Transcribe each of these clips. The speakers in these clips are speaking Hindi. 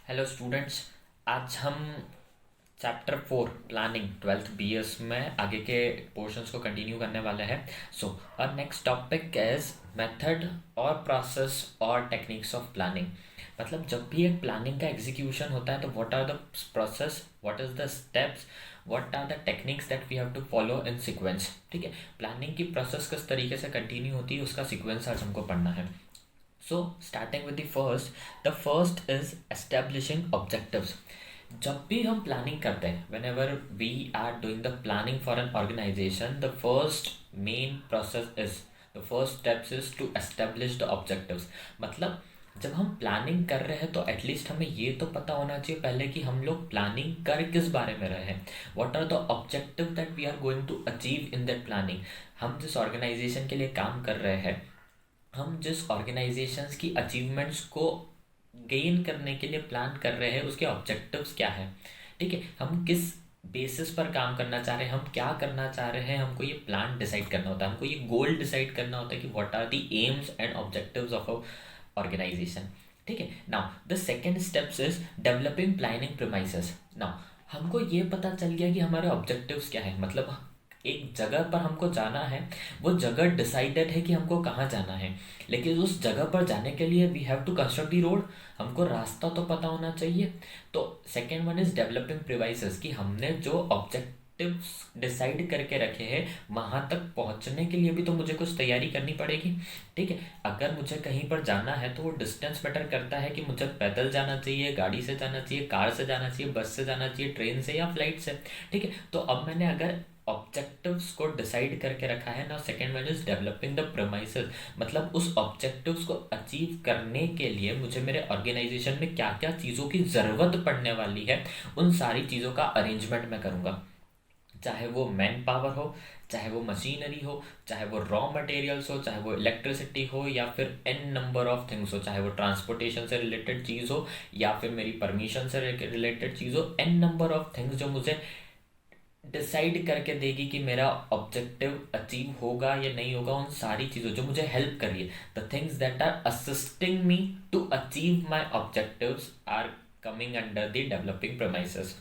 Hello students. आज हम चैप्टर 4 प्लानिंग 12th BS में आगे के पोर्शंस को कंटिन्यू करने वाले हैं। सो और नेक्स्ट टॉपिक इज मेथड और प्रोसेस और टेक्निक्स ऑफ प्लानिंग। मतलब जब भी एक प्लानिंग का एग्जीक्यूशन होता है तो what are the process, what is the steps, what are the techniques that we have to follow in sequence. ठीक है, प्लानिंग की प्रोसेस किस तरीके से कंटिन्यू होती है उसका सीक्वेंस आज हमको पढ़ना है। So, starting with the first is establishing objectives. जब भी हम प्लानिंग करते हैं, whenever we are doing the planning for an organization, the first main process is, the first steps is to establish the objectives. मतलब जब हम प्लानिंग कर रहे हैं तो एटलीस्ट हमें ये तो पता होना चाहिए पहले कि हम लोग प्लानिंग कर किस बारे में रहे हैं। What are the objective that we are going to achieve in that planning. हम जिस ऑर्गेनाइजेशन के लिए काम कर रहे हैं, हम जिस ऑर्गेनाइजेशंस की अचीवमेंट्स को गेन करने के लिए प्लान कर रहे हैं उसके ऑब्जेक्टिव्स क्या है। ठीक है, हम किस बेसिस पर काम करना चाह रहे हैं, हम क्या करना चाह रहे हैं, हमको ये प्लान डिसाइड करना होता है, हमको ये गोल डिसाइड करना होता है कि what are the aims and objectives of a organisation. ठीक है, now the second steps is developing planning premises. Now हमको ये पता चल गया कि हमारे ऑब्जेक्टिव्स क्या है, मतलब एक जगह पर हमको जाना है, वो जगह डिसाइडेड है कि हमको कहाँ जाना है, लेकिन उस जगह पर जाने के लिए we have to construct the road, हमको रास्ता तो पता होना चाहिए। तो second one is developing premises, कि हमने जो ऑब्जेक्टिव्स डिसाइड करके रखे हैं वहाँ तक पहुँचने के लिए भी तो मुझे कुछ तैयारी करनी पड़ेगी। ठीक है, अगर मुझे कहीं पर जाना है तो वो डिस्टेंस मैटर करता है कि मुझे पैदल जाना चाहिए, गाड़ी से जाना चाहिए, कार से जाना चाहिए, बस से जाना चाहिए, ट्रेन से या फ्लाइट से। ठीक है, तो अब मैंने अगर ऑब्जेक्टिव्स को डिसाइड करके रखा है ना, second one is developing the premises, मतलब उस ऑब्जेक्टिव्स को अचीव करने के लिए मुझे मेरे ऑर्गेनाइजेशन में क्या क्या चीज़ों की ज़रूरत पड़ने वाली है, उन सारी चीज़ों का अरेंजमेंट मैं करूँगा। चाहे वो मैन पावर हो, चाहे वो मशीनरी हो, चाहे वो रॉ मटेरियल्स हो, चाहे वो इलेक्ट्रिसिटी हो, या फिर एन नंबर ऑफ थिंग्स हो, चाहे वो ट्रांसपोर्टेशन से रिलेटेड चीज़ हो या फिर मेरी परमिशन से रिलेटेड चीज़ हो, एन नंबर ऑफ थिंग्स जो मुझे डिसाइड करके देगी कि मेरा ऑब्जेक्टिव अचीव होगा या नहीं होगा। उन सारी चीज़ों जो मुझे हेल्प कर रही है, the things that are assisting me to achieve my objectives are coming under the developing premises.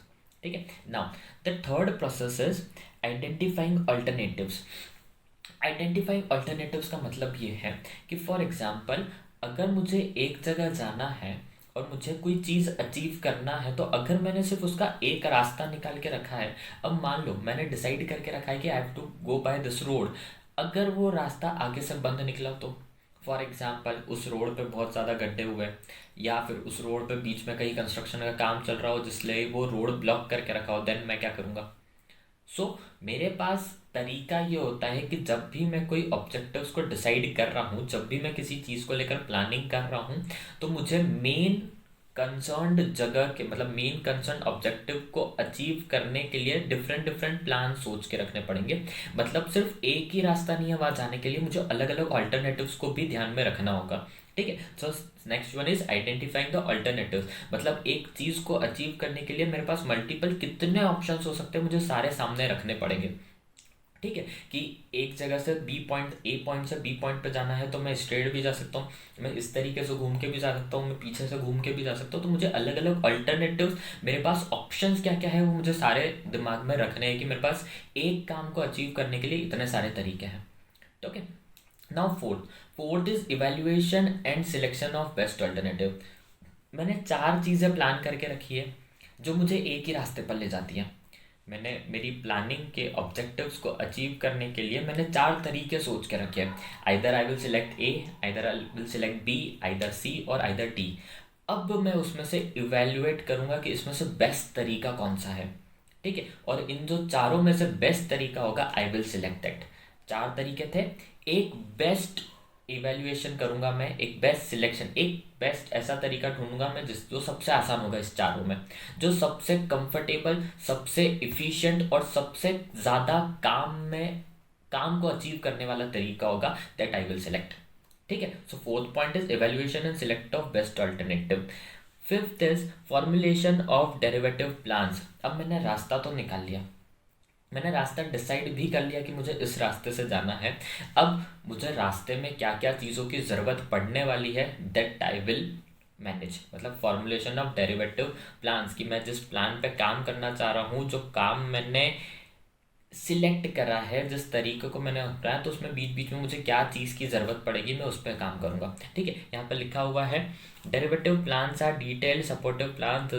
ठीक है, now the third process is identifying alternatives. Identifying alternatives का मतलब ये है कि फॉर एग्जांपल अगर मुझे एक जगह जाना है और मुझे कोई चीज़ अचीव करना है, तो अगर मैंने सिर्फ उसका एक रास्ता निकाल के रखा है, अब मान लो मैंने डिसाइड करके रखा है कि I have to go by this road, अगर वो रास्ता आगे से बंद निकला तो फॉर एग्जाम्पल उस रोड पे बहुत ज़्यादा गड्ढे हुए, या फिर उस रोड पे बीच में कहीं कंस्ट्रक्शन का काम चल रहा हो जिसलिए वो रोड ब्लॉक करके रखा हो, देन मैं क्या करूँगा। मेरे पास तरीका ये होता है कि जब भी मैं कोई ऑब्जेक्टिव्स को डिसाइड कर रहा हूँ, जब भी मैं किसी चीज़ को लेकर प्लानिंग कर रहा हूँ, तो मुझे मेन कंसर्न्ड जगह के, मतलब मेन कंसर्न ऑब्जेक्टिव को अचीव करने के लिए डिफरेंट डिफरेंट प्लान सोच के रखने पड़ेंगे। मतलब सिर्फ एक ही रास्ता नहीं है वहाँ जाने के लिए, मुझे अलग अलग ऑल्टरनेटिव्स को भी ध्यान में रखना होगा। ठीक है, so next one is identifying the alternatives, मतलब एक चीज़ को अचीव करने के लिए मेरे पास मल्टीपल कितने ऑप्शंस हो सकते हैं, मुझे सारे सामने रखने पड़ेंगे। ठीक है, कि एक जगह से ए पॉइंट से बी पॉइंट पे जाना है तो मैं स्ट्रेट भी जा सकता हूँ, मैं इस तरीके से घूम के भी जा सकता हूँ, मैं पीछे से घूम के भी जा सकता हूँ। तो मुझे अलग अलग अल्टरनेटिव्स, मेरे पास ऑप्शंस क्या क्या है वो मुझे सारे दिमाग में रखने हैं कि मेरे पास एक काम को अचीव करने के लिए इतने सारे तरीके हैं। Okay, now fourth is evaluation and selection of best alternative. मैंने चार चीज़ें प्लान करके रखी है जो मुझे एक ही रास्ते पर ले जाती हैं। मैंने मेरी प्लानिंग के ऑब्जेक्टिव्स को अचीव करने के लिए मैंने चार तरीके सोच के रखे हैं। Either I will select A, either I will select B, either C और आइदर डी। अब मैं उसमें से इवेल्युएट करूँगा कि इसमें से बेस्ट तरीका कौन सा है। ठीक है, और इन जो चारों में से बेस्ट तरीका होगा आई विल सिलेक्ट दैट। चार तरीके थे, एक बेस्ट इवेल्युएशन करूंगा मैं, एक बेस्ट सिलेक्शन, एक बेस्ट ऐसा तरीका ढूंढूंगा मैं जिस जो सबसे आसान होगा इस चारों में, जो सबसे कंफर्टेबल, सबसे इफिशिएंट और सबसे ज़्यादा काम को अचीव करने वाला तरीका होगा, दैट आई विल सिलेक्ट। ठीक है, so fourth point is evaluation and select of best alternative. Fifth is formulation of derivative plans. अब मैंने रास्ता तो निकाल लिया, मैंने रास्ता डिसाइड भी कर लिया कि मुझे इस रास्ते से जाना है। अब मुझे रास्ते में क्या क्या चीज़ों की ज़रूरत पड़ने वाली है, दैट आई विल मैनेज मतलब फॉर्मुलेशन ऑफ डेरिवेटिव प्लान्स, कि मैं जिस प्लान पे काम करना चाह रहा हूँ, जो काम मैंने सिलेक्ट करा है, जिस तरीके को मैंने अपनाया, तो उसमें बीच बीच में मुझे क्या चीज़ की ज़रूरत पड़ेगी मैं उस पर काम करूँगा। ठीक है, यहाँ पर लिखा हुआ है derivative plans are detailed supportive plan,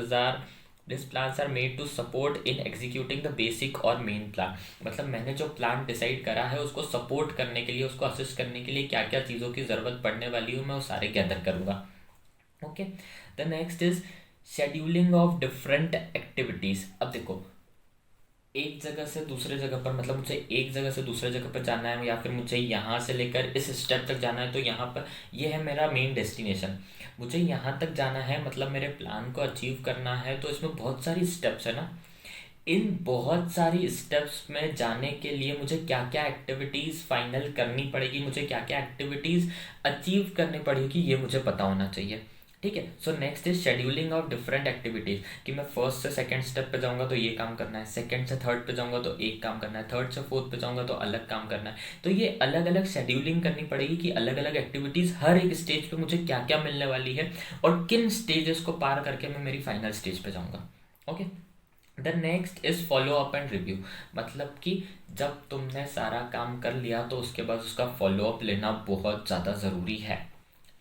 this plans are made to support in executing the basic और मेन प्लान। मतलब मैंने जो प्लान डिसाइड करा है उसको सपोर्ट करने के लिए, उसको असिस्ट करने के लिए क्या क्या चीज़ों की ज़रूरत पड़ने वाली हो, मैं वो सारे गैदर करूँगा। Okay, the next is scheduling of different activities. अब देखो, एक जगह से दूसरे जगह पर, मतलब मुझे एक जगह से दूसरे जगह पर जाना है, या फिर मुझे यहाँ से लेकर इस स्टेप तक जाना है, तो यहाँ पर ये है मेरा मेन डेस्टिनेशन, मुझे यहाँ तक जाना है, मतलब मेरे प्लान को अचीव करना है। तो इसमें बहुत सारी स्टेप्स है ना, इन बहुत सारी स्टेप्स में जाने के लिए मुझे क्या क्या एक्टिविटीज़ फाइनल करनी पड़ेगी, मुझे क्या क्या एक्टिविटीज़ अचीव करनी पड़ेगी, ये मुझे पता होना चाहिए। ठीक है, so next is scheduling of different activities, कि मैं फर्स्ट से सेकंड स्टेप पे जाऊंगा तो ये काम करना है, सेकंड से थर्ड पे जाऊंगा तो एक काम करना है, थर्ड से फोर्थ पे जाऊंगा तो अलग काम करना है। तो ये अलग अलग शेड्यूलिंग करनी पड़ेगी कि अलग अलग एक्टिविटीज़ हर एक स्टेज पे मुझे क्या क्या मिलने वाली है, और किन स्टेजेस को पार करके मैं मेरी फाइनल स्टेज पे जाऊंगा। Okay, the next is follow up and review. मतलब कि जब तुमने सारा काम कर लिया तो उसके बाद उसका फॉलो अप लेना बहुत ज़्यादा ज़रूरी है।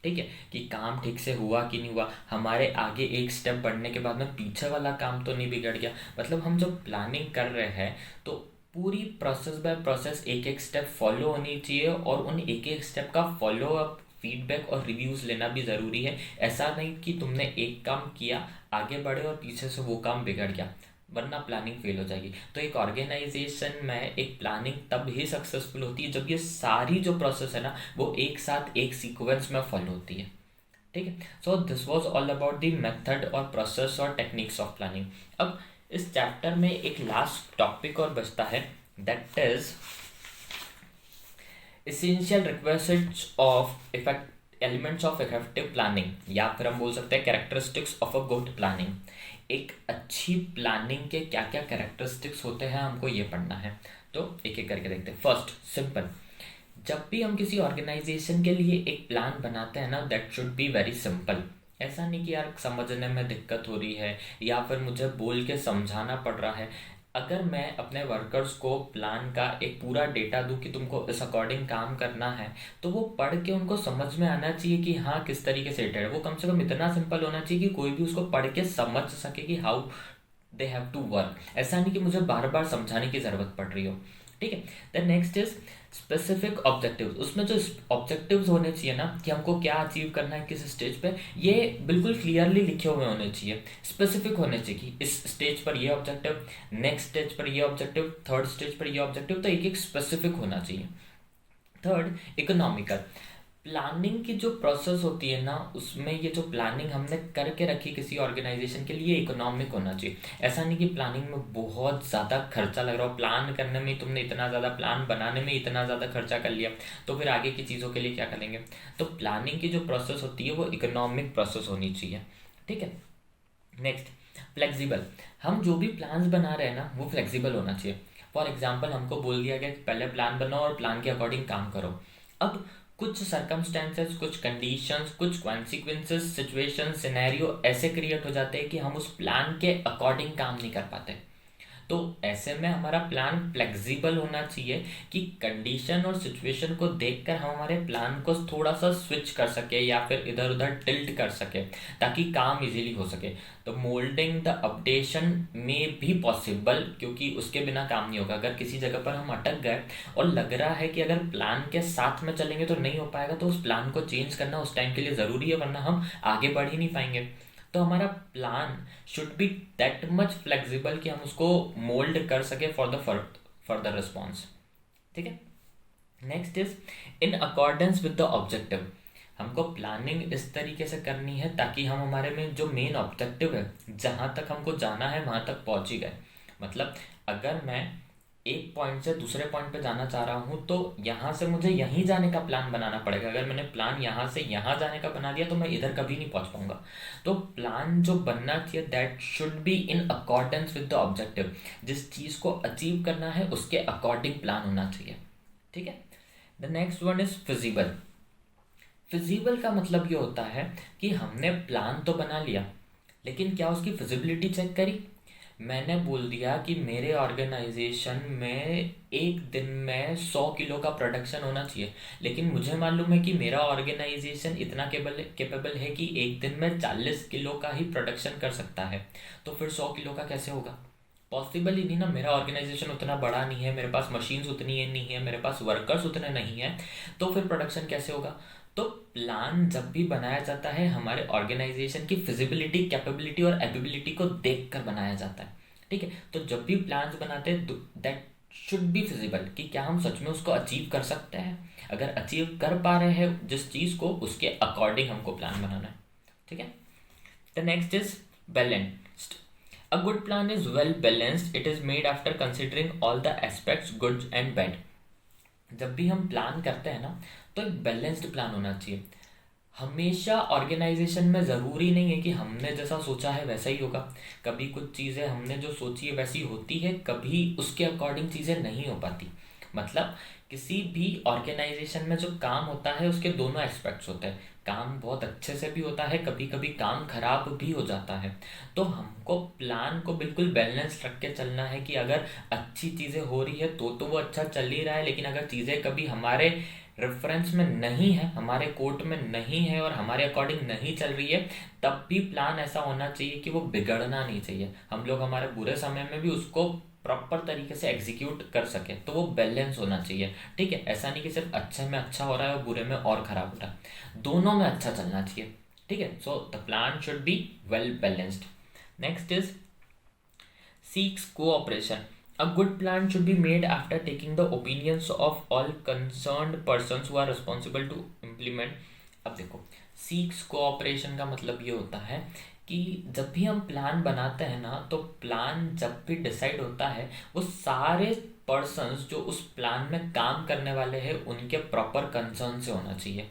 ठीक है, कि काम ठीक से हुआ कि नहीं हुआ, हमारे आगे एक स्टेप बढ़ने के बाद में पीछे वाला काम तो नहीं बिगड़ गया। मतलब हम जब प्लानिंग कर रहे हैं तो पूरी प्रोसेस बाय प्रोसेस एक एक स्टेप फॉलो होनी चाहिए, और उन एक एक स्टेप का फॉलो अप, फीडबैक और रिव्यूज़ लेना भी ज़रूरी है। ऐसा नहीं कि तुमने एक काम किया, आगे बढ़े और पीछे से वो काम बिगड़ गया, वरना प्लानिंग फेल हो जाएगी। तो एक ऑर्गेनाइजेशन में एक प्लानिंग तब ही सक्सेसफुल होती है जब ये सारी जो प्रोसेस है ना वो एक साथ एक सीक्वेंस में फॉलो होती है। ठीक है, so this was all about the method और प्रोसेस और टेक्निक्स ऑफ प्लानिंग। अब इस चैप्टर में एक लास्ट टॉपिक और बचता है, that is essential request of effect elements of effective planning, या फिर हम बोल सकते हैं characteristics of a good planning. एक अच्छी प्लानिंग के क्या क्या कैरेक्टरिस्टिक्स होते हैं हमको ये पढ़ना है। तो एक एक करके देखते हैं। First, simple. जब भी हम किसी ऑर्गेनाइजेशन के लिए एक प्लान बनाते हैं ना, that should be very simple. ऐसा नहीं कि यार समझने में दिक्कत हो रही है या फिर मुझे बोल के समझाना पड़ रहा है। अगर मैं अपने वर्कर्स को प्लान का एक पूरा डेटा दूं कि तुमको इस अकॉर्डिंग काम करना है, तो वो पढ़ के उनको समझ में आना चाहिए कि हाँ किस तरीके से डेटा है। वो कम से कम इतना सिंपल होना चाहिए कि कोई भी उसको पढ़ के समझ सके कि how they have to work. ऐसा नहीं कि मुझे बार बार समझाने की ज़रूरत पड़ रही हो। ठीक है, then next is specific objectives. उसमें जो ऑब्जेक्टिव्स होने चाहिए ना कि हमको क्या अचीव करना है किस स्टेज पे, ये बिल्कुल क्लियरली लिखे हुए होने चाहिए, स्पेसिफिक होने चाहिए कि इस स्टेज पर ये ऑब्जेक्टिव, नेक्स्ट स्टेज पर ये ऑब्जेक्टिव, थर्ड स्टेज पर ये ऑब्जेक्टिव, तो एक एक स्पेसिफिक होना चाहिए। Third, economical. प्लानिंग की जो प्रोसेस होती है ना, उसमें ये जो प्लानिंग हमने करके रखी किसी ऑर्गेनाइजेशन के लिए, इकोनॉमिक होना चाहिए। ऐसा नहीं कि प्लानिंग में बहुत ज़्यादा खर्चा लग रहा हो, प्लान करने में तुमने इतना ज़्यादा, प्लान बनाने में इतना ज़्यादा खर्चा कर लिया, तो फिर आगे की चीज़ों के लिए क्या करेंगे। तो प्लानिंग की जो प्रोसेस होती है वो इकोनॉमिक प्रोसेस होनी चाहिए। ठीक है, नेक्स्ट, फ्लेक्सिबल। हम जो भी प्लान्स बना रहे हैं ना वो फ्लेक्सिबल होना चाहिए। फॉर एग्जाम्पल, हमको बोल दिया गया कि पहले प्लान बनाओ और प्लान के अकॉर्डिंग काम करो। अब कुछ सर्कमस्टेंसेस, कुछ कंडीशंस, कुछ कॉन्सिक्वेंसेस, सिचुएशन, सिनेरियो ऐसे क्रिएट हो जाते हैं कि हम उस प्लान के अकॉर्डिंग काम नहीं कर पाते। तो ऐसे में हमारा प्लान फ्लेक्सिबल होना चाहिए कि कंडीशन और सिचुएशन को देखकर हम हमारे प्लान को थोड़ा सा स्विच कर सके या फिर इधर उधर टिल्ट कर सके, ताकि काम इजीली हो सके। तो मोल्डिंग द अपडेशन में भी पॉसिबल, क्योंकि उसके बिना काम नहीं होगा। अगर किसी जगह पर हम अटक गए और लग रहा है कि अगर प्लान के साथ में चलेंगे तो नहीं हो पाएगा, तो उस प्लान को चेंज करना उस टाइम के लिए ज़रूरी है, वरना हम आगे बढ़ ही नहीं पाएंगे। तो हमारा plan should be that much flexible कि हम उसको मोल्ड कर सके फॉर द फर्दर रिस्पॉन्स। ठीक है, next is in accordance with the objective. हमको प्लानिंग इस तरीके से करनी है ताकि हम हमारे में जो मेन ऑब्जेक्टिव है, जहाँ तक हमको जाना है वहाँ तक पहुँच ही गए। मतलब अगर मैं एक पॉइंट से दूसरे पॉइंट पे जाना चाह रहा हूँ तो यहाँ से मुझे यहीं जाने का प्लान बनाना पड़ेगा। अगर मैंने प्लान यहाँ से यहाँ जाने का बना दिया तो मैं इधर कभी नहीं पहुँच पाऊंगा। तो प्लान जो बनना चाहिए that should be in accordance with the objective. जिस चीज़ को अचीव करना है उसके अकॉर्डिंग प्लान होना चाहिए। ठीक है, the next one is feasible. Feasible का मतलब ये होता है कि हमने प्लान तो बना लिया, लेकिन क्या उसकी फिजिबिलिटी चेक करी। मैंने बोल दिया कि मेरे ऑर्गेनाइजेशन में एक दिन में 100 किलो का प्रोडक्शन होना चाहिए, लेकिन मुझे मालूम है कि मेरा ऑर्गेनाइजेशन इतना केपेबल है कि एक दिन में 40 किलो का ही प्रोडक्शन कर सकता है। तो फिर 100 किलो का कैसे होगा? पॉसिबल ही नहीं ना। मेरा ऑर्गेनाइजेशन उतना बड़ा नहीं है, मेरे पास मशीन्स उतनी है नहीं है, मेरे पास वर्कर्स उतने नहीं है, तो फिर प्रोडक्शन कैसे होगा? तो प्लान जब भी बनाया जाता है हमारे ऑर्गेनाइजेशन की फिजिबिलिटी, कैपेबिलिटी और एबिलिटी को देख कर बनाया जाता है। ठीक है, तो जब भी प्लान्स बनाते हैं दैट शुड बी फिजिबल, कि क्या हम सच में उसको अचीव कर सकते हैं। अगर अचीव कर पा रहे हैं जिस चीज़ को, उसके अकॉर्डिंग हमको प्लान बनाना है। ठीक है। The next is balanced. A good plan is well balanced. It is made after considering all the aspects, good and bad. जब भी हम प्लान करते हैं ना, तो एक बैलेंस्ड प्लान होना चाहिए। हमेशा ऑर्गेनाइजेशन में ज़रूरी नहीं है कि हमने जैसा सोचा है वैसा ही होगा। कभी कुछ चीज़ें हमने जो सोची है वैसी होती है, कभी उसके अकॉर्डिंग चीज़ें नहीं हो पाती। मतलब किसी भी ऑर्गेनाइजेशन में जो काम होता है उसके दोनों एस्पेक्ट्स होते हैं। काम बहुत अच्छे से भी होता है, कभी कभी काम खराब भी हो जाता है। तो हमको प्लान को बिल्कुल बैलेंस रख के चलना है कि अगर अच्छी चीज़ें हो रही है तो वो अच्छा चल ही रहा है, लेकिन अगर चीज़ें कभी हमारे रेफरेंस में नहीं है, हमारे कोर्ट में नहीं है और हमारे अकॉर्डिंग नहीं चल रही है, तब भी प्लान ऐसा होना चाहिए कि वो बिगड़ना नहीं चाहिए। हम लोग हमारे बुरे समय में भी उसको प्रॉपर तरीके से एग्जीक्यूट कर सके, तो वो बैलेंस होना चाहिए। ठीक है, ऐसा नहीं कि सिर्फ अच्छे में अच्छा हो रहा है और बुरे में और खराब हो रहा है, दोनों में अच्छा चलना चाहिए। ठीक है, so the plan should be well balanced. Next is seeks cooperation. A good plan should be made after taking the opinions of all concerned persons who are responsible to implement. अब देखो, सीक्स कोऑपरेशन का मतलब ये होता है कि जब भी हम प्लान बनाते हैं ना, तो प्लान जब भी डिसाइड होता है वो सारे पर्सन्स जो उस प्लान में काम करने वाले हैं उनके प्रॉपर कंसर्न से होना चाहिए,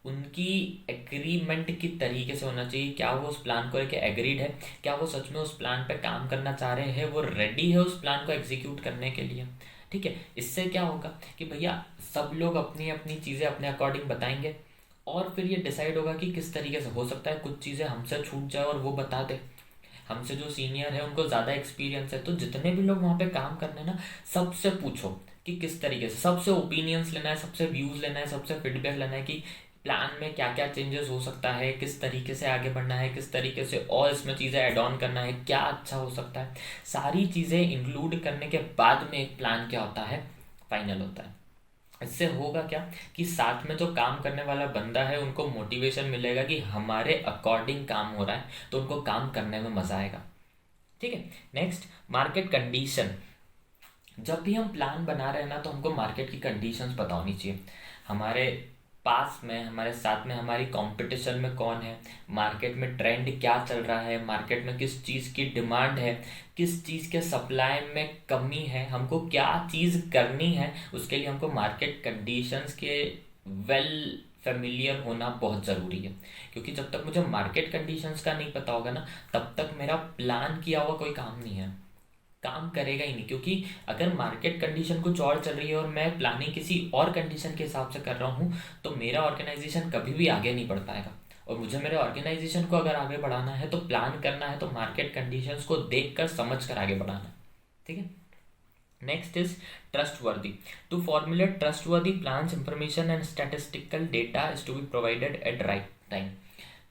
उनकी एग्रीमेंट की तरीके से होना चाहिए। क्या वो उस प्लान को लेके एग्रीड है, क्या वो सच में उस प्लान पे काम करना चाह रहे हैं, वो रेडी है उस प्लान को एग्जीक्यूट करने के लिए। ठीक है, इससे क्या होगा कि भैया सब लोग अपनी अपनी चीज़ें अपने अकॉर्डिंग बताएंगे और फिर ये डिसाइड होगा कि किस तरीके से हो सकता है कुछ चीज़ें हमसे छूट जाए और वो बता दे। हमसे जो सीनियर है उनको ज़्यादा एक्सपीरियंस है, तो जितने भी लोग वहाँ पे काम करने हैं ना, सबसे पूछो कि किस तरीके से, सबसे ओपिनियंस लेना है, सबसे व्यूज़ लेना है, सबसे फीडबैक लेना है कि प्लान में क्या क्या चेंजेस हो सकता है, किस तरीके से आगे बढ़ना है, किस तरीके से और इसमें चीज़ें ऐड ऑन करना है, क्या अच्छा हो सकता है। सारी चीज़ें इंक्लूड करने के बाद में एक प्लान क्या होता है, फाइनल होता है। इससे होगा क्या कि साथ में जो काम करने वाला बंदा है उनको मोटिवेशन मिलेगा कि हमारे अकॉर्डिंग काम हो रहा है, तो उनको काम करने में मज़ा आएगा। ठीक है। Next, market condition. जब भी हम प्लान बना रहे हैं ना, तो हमको मार्केट की कंडीशंस पता होनी चाहिए। हमारे पास में, हमारे साथ में, हमारी कंपटीशन में कौन है, मार्केट में ट्रेंड क्या चल रहा है, मार्केट में किस चीज़ की डिमांड है, किस चीज़ के सप्लाई में कमी है, हमको क्या चीज़ करनी है, उसके लिए हमको मार्केट कंडीशंस के वेल फेमिलियर होना बहुत ज़रूरी है। क्योंकि जब तक मुझे मार्केट कंडीशंस का नहीं पता होगा ना, तब तक मेरा प्लान किया हुआ कोई काम नहीं है, काम करेगा ही नहीं। क्योंकि अगर मार्केट कंडीशन कुछ और चल रही है और मैं प्लानिंग किसी और कंडीशन के हिसाब से कर रहा हूँ, तो मेरा ऑर्गेनाइजेशन कभी भी आगे नहीं बढ़ पाएगा। और मुझे मेरे ऑर्गेनाइजेशन को अगर आगे बढ़ाना है, तो प्लान करना है, तो मार्केट कंडीशंस को देख कर समझ कर आगे बढ़ाना है। ठीक है। Next is trustworthy. To formulate trustworthy plans, information and statistical data is to be provided at right time.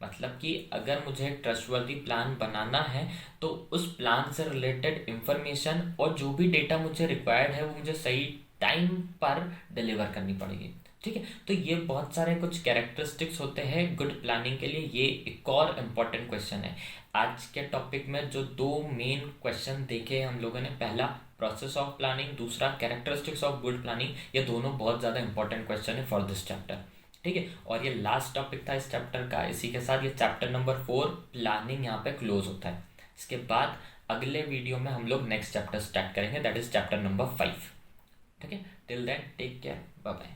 मतलब कि अगर मुझे ट्रस्टवर्दी प्लान बनाना है, तो उस प्लान से रिलेटेड इंफॉर्मेशन और जो भी डेटा मुझे रिक्वायर्ड है वो मुझे सही टाइम पर डिलीवर करनी पड़ेगी। ठीक है, तो ये बहुत सारे कुछ कैरेक्टरिस्टिक्स होते हैं गुड प्लानिंग के लिए। ये एक और इम्पॉर्टेंट क्वेश्चन है आज के टॉपिक में। जो दो मेन क्वेश्चन देखे हम लोगों ने, पहला प्रोसेस ऑफ प्लानिंग, दूसरा कैरेक्टरिस्टिक्स ऑफ गुड प्लानिंग, ये दोनों बहुत ज़्यादा इंपॉर्टेंट क्वेश्चन है फॉर दिस चैप्टर। ठीक है, और ये लास्ट टॉपिक था इस चैप्टर का। इसी के साथ ये चैप्टर नंबर 4 प्लानिंग यहाँ पे क्लोज होता है। इसके बाद अगले वीडियो में हम लोग नेक्स्ट चैप्टर स्टार्ट करेंगे, दैट इज चैप्टर नंबर 5। ठीक है, till then take care, bye bye.